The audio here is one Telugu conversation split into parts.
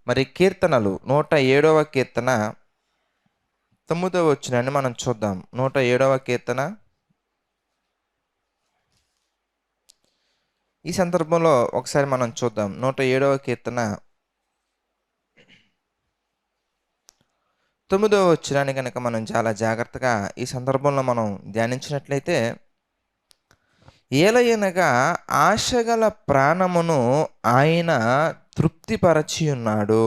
మరి కీర్తనలు 107వ కీర్తన 9వ వచనాన్ని మనం చూద్దాం. 107వ కీర్తన. ఈ సందర్భంలో ఒకసారి మనం చూద్దాం. 107వ కీర్తన 9వ వచనాన్ని కనుక మనం చాలా జాగ్రత్తగా ఈ సందర్భంలో మనం ధ్యానించినట్లయితే, ఏలయనగా ఆశగల ప్రాణమును ఆయన తృప్తిపరచి ఉన్నాడు,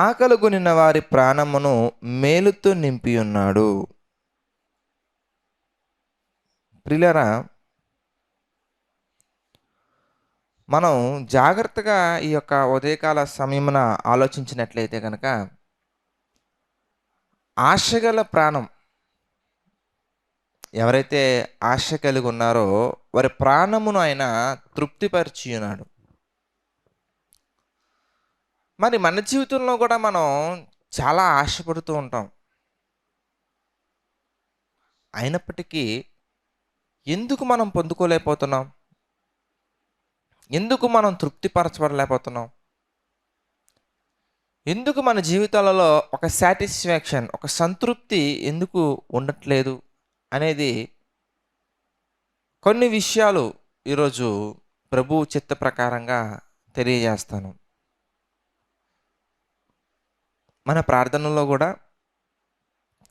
ఆకలిగొనిన వారి ప్రాణమును మేలుతో నింపి ఉన్నాడు. ప్రియులారా, మనం జాగ్రత్తగా ఈ యొక్క ఉదయకాల సమయమున ఆలోచించినట్లయితే కనుక, ఆశగల ప్రాణం ఎవరైతే ఆశ కలిగి ఉన్నారో వారి ప్రాణమును ఆయన తృప్తిపరిచి ఉన్నాడు. మరి మన జీవితంలో కూడా మనం చాలా ఆశపడుతూ ఉంటాం. అయినప్పటికీ ఎందుకు మనం పొందుకోలేకపోతున్నాం? ఎందుకు మనం తృప్తిపరచబడలేకపోతున్నాం? ఎందుకు మన జీవితాలలో ఒక సాటిస్ఫాక్షన్, ఒక సంతృప్తి ఎందుకు ఉండట్లేదు అనేది కొన్ని విషయాలు ఈరోజు ప్రభు చిత్త ప్రకారంగా తెలియజేస్తాను. మన ప్రార్థనలో కూడా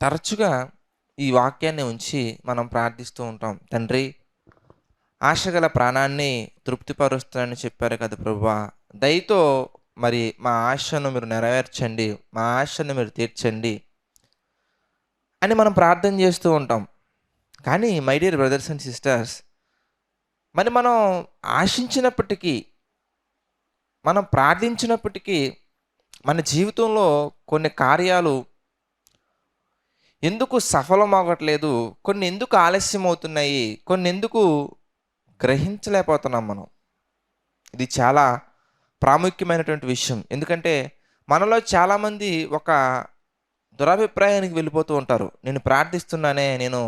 తరచుగా ఈ వాక్యాన్ని ఉంచి మనం ప్రార్థిస్తూ ఉంటాం. తండ్రి, ఆశగల ప్రాణాన్ని తృప్తిపరుస్తానని చెప్పారు కదా ప్రభువా, దయతో మరి మా ఆశను మీరు నెరవేర్చండి, మా ఆశను మీరు తీర్చండి అని మనం ప్రార్థన చేస్తూ ఉంటాం. కానీ my dear brothers and sisters, మరి మనం ఆశించినప్పటికీ, మనం ప్రార్థించినప్పటికీ మన జీవితంలో కొన్ని కార్యాలు ఎందుకు సఫలం అవ్వట్లేదు, కొన్ని ఎందుకు ఆలస్యం అవుతున్నాయి, కొన్ని ఎందుకు గ్రహించలేకపోతున్నాం మనం. ఇది చాలా ప్రాముఖ్యమైనటువంటి విషయం. ఎందుకంటే మనలో చాలామంది ఒక దురభిప్రాయానికి వెళ్ళిపోతూ ఉంటారు. నేను ప్రార్థిస్తున్నానే, నేను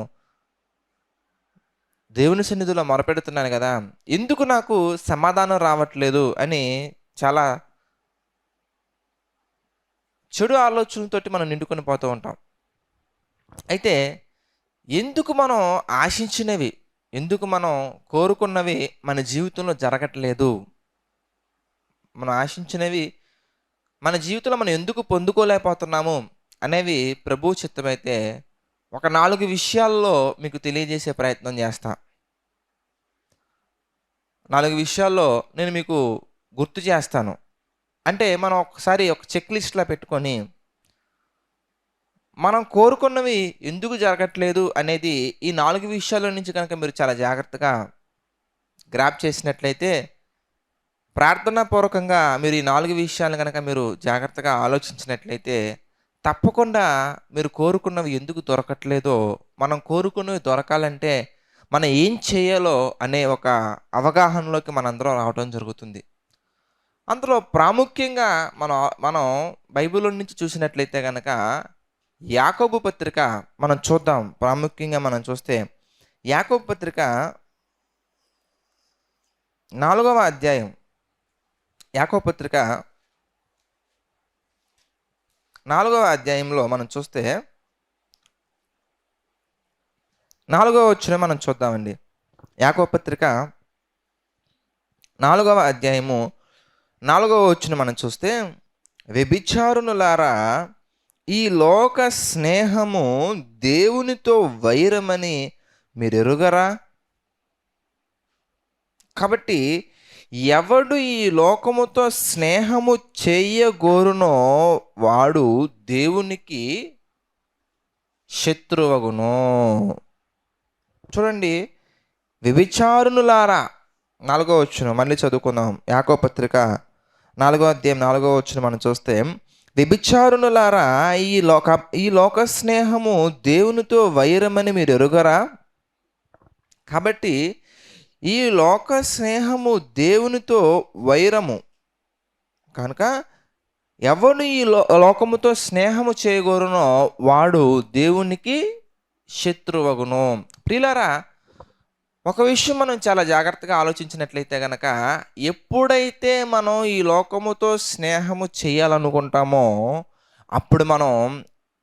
దేవుని సన్నిధిలో మొరపెడుతున్నాను కదా, ఎందుకు నాకు సమాధానం రావట్లేదు అని చాలా చెడు ఆలోచనలతోటి మనం నిండుకొని పోతూ ఉంటాం. అయితే ఎందుకు మనం ఆశించినవి, ఎందుకు మనం కోరుకున్నవి మన జీవితంలో జరగట్లేదు, మనం ఆశించినవి మన జీవితంలో మనం ఎందుకు పొందుకోలేకపోతున్నాము అనేవి ప్రభు చిత్తమైతే ఒక 4 విషయాల్లో మీకు తెలియజేసే ప్రయత్నం చేస్తా. 4 విషయాల్లో నేను మీకు గుర్తు చేస్తాను. అంటే మనం ఒకసారి ఒక చెక్ లిస్ట్లా పెట్టుకొని మనం కోరుకున్నవి ఎందుకు జరగట్లేదు అనేది ఈ 4 విషయాల నుంచి కనుక మీరు చాలా జాగ్రత్తగా గ్రాప్ చేసినట్లయితే, ప్రార్థనాపూర్వకంగా మీరు ఈ 4 విషయాలను కనుక మీరు జాగ్రత్తగా ఆలోచించినట్లయితే, తప్పకుండా మీరు కోరుకున్నవి ఎందుకు దొరకట్లేదో, మనం కోరుకున్నవి దొరకాలంటే మనం ఏం చేయాలో అనే ఒక అవగాహనలోకి మనందరం రావడం జరుగుతుంది. అందులో ప్రాముఖ్యంగా మనం మనం బైబిల్ నుంచి చూసినట్లయితే కనుక యాకోబు పత్రిక మనం చూద్దాం. ప్రాముఖ్యంగా మనం చూస్తే యాకోబు పత్రిక 4వ అధ్యాయం, యాకోబు పత్రిక 4వ అధ్యాయంలో మనం చూస్తే 4వ వచనం మనం చూద్దామండి. యాకోబు పత్రిక 4వ అధ్యాయము 4వ వచనం మనం చూస్తే, వ్యభిచారునులారా, ఈ లోక స్నేహము దేవునితో వైరమని మీరు ఎరుగరా? కాబట్టి ఎవడు ఈ లోకముతో స్నేహము చేయగోరునో వాడు దేవునికి శత్రువగును. చూడండి, వ్యభిచారునులారా, 4వ వచనం మళ్ళీ చదువుకుందాం. యాకోబు పత్రిక 4వ అధ్యాయం 4వ వచనం మనం చూస్తే, వ్యభిచారునులారా, ఈ లోక స్నేహము దేవునితో వైరమని మీరు ఎరుగరా? కాబట్టి ఈ లోక స్నేహము దేవునితో వైరము కనుక ఎవడు ఈ లోకముతో స్నేహము చేయగోరునో వాడు దేవునికి శత్రువగును. ప్రియులారా, ఒక విషయం మనం చాలా జాగ్రత్తగా ఆలోచించినట్లయితే గనక, ఎప్పుడైతే మనం ఈ లోకముతో స్నేహము చేయాలనుకుంటామో, అప్పుడు మనం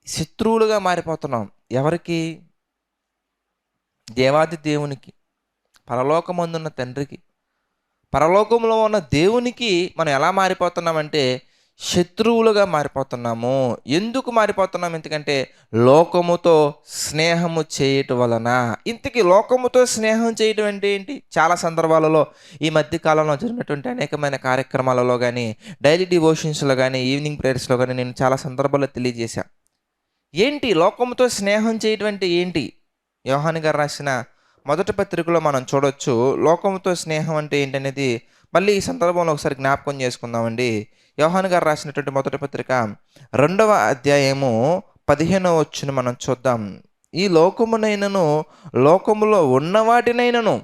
శత్రువులుగా మారిపోతున్నాం. ఎవరికి? దేవాది దేవునికి, పరలోకమందున్న తండ్రికి. పరలోకంలో ఉన్న దేవునికి మనం ఎలా మారిపోతున్నామంటే శత్రువులుగా మారిపోతున్నాము. ఎందుకు మారిపోతున్నాం? ఎందుకంటే లోకముతో స్నేహము చేయటం వలన. ఇంతకీ లోకముతో స్నేహం చేయటం అంటే ఏంటి? చాలా సందర్భాలలో ఈ మధ్య కాలంలో జరిగినటువంటి అనేకమైన కార్యక్రమాలలో కానీ, డైలీ డివోషన్స్లో కానీ, ఈవినింగ్ ప్రేయర్స్లో కానీ నేను చాలా సందర్భాల్లో తెలియజేశాను. ఏంటి లోకముతో స్నేహం చేయటం అంటే ఏంటి? యోహాను గారు రాసిన మొదటి పత్రికలో మనం చూడొచ్చు. లోకముతో స్నేహం అంటే ఏంటనేది మళ్ళీ ఈ సందర్భంలో ఒకసారి జ్ఞాపకం చేసుకుందామండి. యోహాను గారు రాసినటువంటి మొదటి పత్రిక 2వ అధ్యాయము 15వ వచనం మనం చూద్దాం. ఈ లోకమునైనను లోకములో ఉన్నవాటినైనను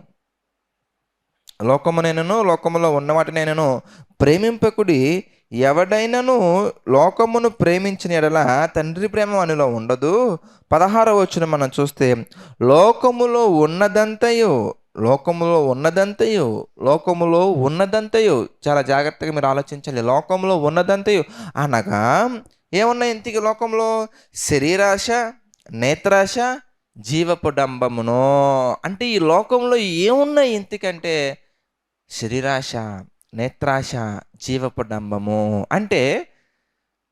లోకములో ఉన్నవాటినైనను ప్రేమింపకుడి. ఎవడైనను లోకమును ప్రేమించిన ఎడల తండ్రి ప్రేమ వానిలో ఉండదు. 16వ వచనం మనం చూస్తే, లోకములో ఉన్నదంతయు చాలా జాగ్రత్తగా మీరు ఆలోచించాలి. లోకంలో ఉన్నదంతయు అనగా ఏమున్నాయి ఇంతకీ లోకంలో? శరీరాశ, నేత్రాశ, జీవపు డంబమును. అంటే ఈ లోకంలో ఏమున్నాయి ఇంతకంటే? శరీరాశ, నేత్రాశ, జీవపు డంబము. అంటే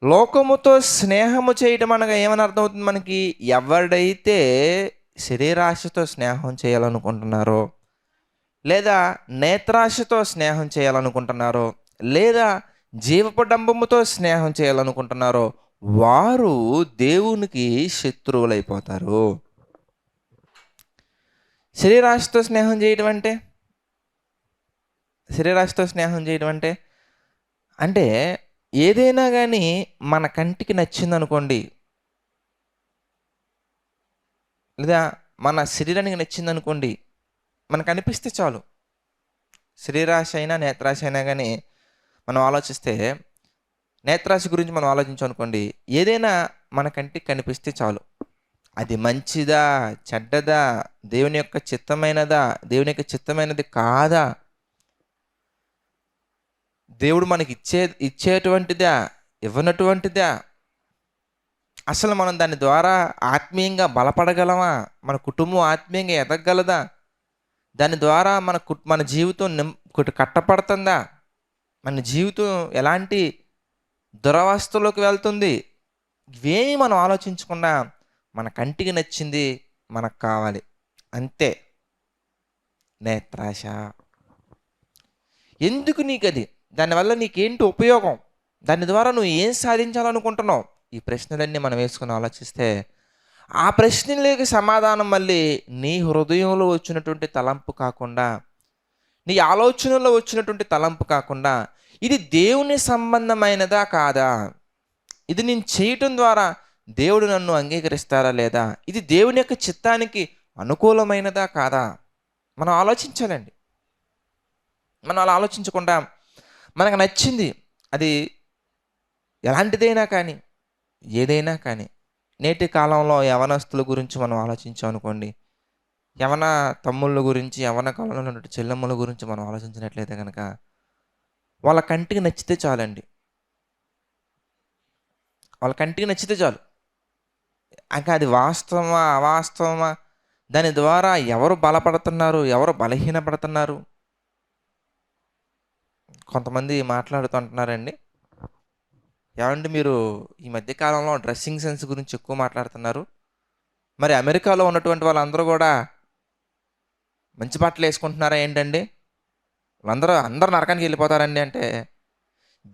లోకముతో స్నేహము చేయటం అనగా ఏమని అర్థమవుతుంది మనకి? ఎవడైతే శరీరాశతో స్నేహం చేయాలనుకుంటున్నారో, లేదా నేత్రాశతో స్నేహం చేయాలనుకుంటున్నారో, లేదా జీవపు డంబముతో స్నేహం చేయాలనుకుంటున్నారో, వారు దేవునికి శత్రువులైపోతారు. శరీరాశతో స్నేహం చేయడం అంటే అంటే ఏదైనా కానీ మన కంటికి నచ్చిందనుకోండి, లేదా మన శరీరానికి నచ్చిందనుకోండి, మనకు అనిపిస్తే చాలు. శరీరాశ అయినా నేత్రాశ అయినా కానీ మనం ఆలోచిస్తే, నేత్రాశ గురించి మనం ఆలోచించామనుకోండి, ఏదైనా మన కంటికి కనిపిస్తే చాలు. అది మంచిదా, చెడ్డదా, దేవుని యొక్క చిత్తమైనదా, దేవుని యొక్క చిత్తమైనది కాదా, దేవుడు మనకి ఇచ్చేటువంటిదా, ఇవ్వనటువంటిదా, అసలు మనం దాని ద్వారా ఆత్మీయంగా బలపడగలమా, మన కుటుంబం ఆత్మీయంగా ఎదగగలదా, దాని ద్వారా మన జీవితం కట్టపడుతుందా, మన జీవితం ఎలాంటి దురవస్థలోకి వెళ్తుంది, ఇవేమీ మనం ఆలోచించకుండా మన కంటికి నచ్చింది మనకు కావాలి అంతే. నేత్రాశ. ఎందుకు నీకు అది? దానివల్ల నీకేంటి ఉపయోగం? దాని ద్వారా నువ్వు ఏం సాధించాలనుకుంటున్నావు? ఈ ప్రశ్నలన్నీ మనం వేసుకుని ఆలోచిస్తే, ఆ ప్రశ్నలకి సమాధానం మళ్ళీ నీ హృదయంలో వచ్చినటువంటి తలంపు కాకుండా, నీ ఆలోచనలో వచ్చినటువంటి తలంపు కాకుండా, ఇది దేవుని సంబంధమైనదా కాదా, ఇది నేను చేయటం ద్వారా దేవుడు నన్ను అంగీకరిస్తారా లేదా, ఇది దేవుని యొక్క చిత్తానికి అనుకూలమైనదా కాదా, మనం ఆలోచించాలండి. మనం అలా ఆలోచించకుండా మనకు నచ్చింది, అది ఎలాంటిదైనా కానీ, ఏదైనా కానీ. నేటి కాలంలో యవనస్తుల గురించి మనం ఆలోచించామనుకోండి, యవన తమ్ముళ్ళ గురించి, యవన కాలంలో ఉన్నటువంటి చెల్లెమ్మల గురించి మనం ఆలోచించినట్లయితే కనుక, వాళ్ళ కంటికి నచ్చితే చాలండి. వాళ్ళ కంటికి నచ్చితే చాలు. ఇంకా అది వాస్తవమా అవాస్తవమా, దాని ద్వారా ఎవరు బలపడుతున్నారు, ఎవరు బలహీనపడుతున్నారు. కొంతమంది మాట్లాడుతూ అంటున్నారండి, ఏమంటే మీరు ఈ మధ్యకాలంలో డ్రెస్సింగ్ సెన్స్ గురించి ఎక్కువ మాట్లాడుతున్నారు, మరి అమెరికాలో ఉన్నటువంటి వాళ్ళందరూ కూడా మంచి బట్టలు వేసుకుంటున్నారా ఏంటండి, అందరూ నరకానికి వెళ్ళిపోతారండి అంటే,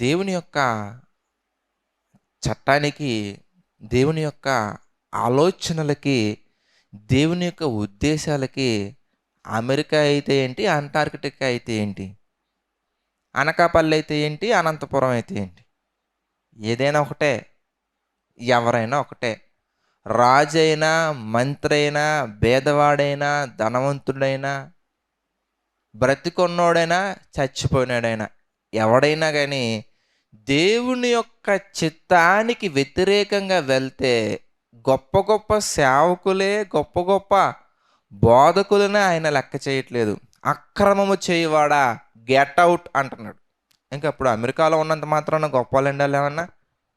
దేవుని యొక్క చట్టానికి, దేవుని యొక్క ఆలోచనలకి, దేవుని యొక్క ఉద్దేశాలకి అమెరికా అయితే ఏంటి, అంటార్కిటికా అయితే ఏంటి, అనకాపల్లి అయితే ఏంటి, అనంతపురం అయితే ఏంటి, ఏదైనా ఒకటే, ఎవరైనా ఒకటే. రాజైనా, మంత్రి అయినా, పేదవాడైనా, ధనవంతుడైనా, బ్రతికున్నోడైనా, చచ్చిపోయినాడైనా, ఎవడైనా కానీ దేవుని యొక్క చిత్తానికి వ్యతిరేకంగా వెళ్తే గొప్ప గొప్ప సేవకులే, గొప్ప గొప్ప బోధకులనే ఆయన లెక్క చేయట్లేదు. అక్రమము చేయువాడా గెట్ ఔట్ అంటున్నాడు. ఇంకా అప్పుడు అమెరికాలో ఉన్నంత మాత్రాన గొప్పోళ్ళండి ఆళ్ళేమన్నా?